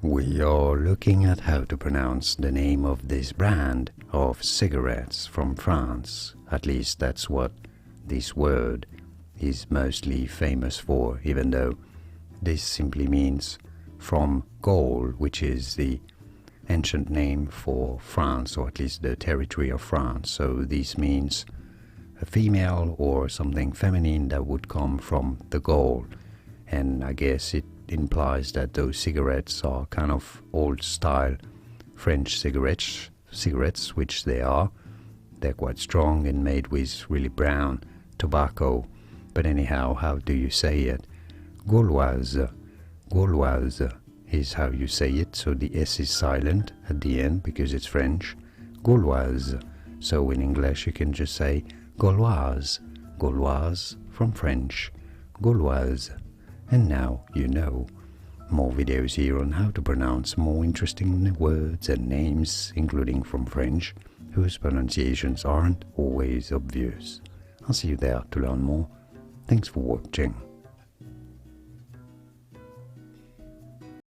We are looking at how to pronounce the name of this brand of cigarettes from France. At least that's what this word is mostly famous for, even though this simply means from Gaul, which is the ancient name for France, or at least the territory of France. So this means a female or something feminine that would come from the Gaul. And I guess it implies that those cigarettes are kind of old-style French cigarettes, which they are. They're quite strong and made with really brown tobacco. But anyhow, how do you say it? Gauloises. Gauloises is how you say it, so the S is silent at the end because it's French. Gauloises. So in English you can just say Gauloise. Gauloise from French. Gauloises. And now you know. More videos here on how to pronounce more interesting words and names, including from French, whose pronunciations aren't always obvious. I'll see you there to learn more. Thanks for watching.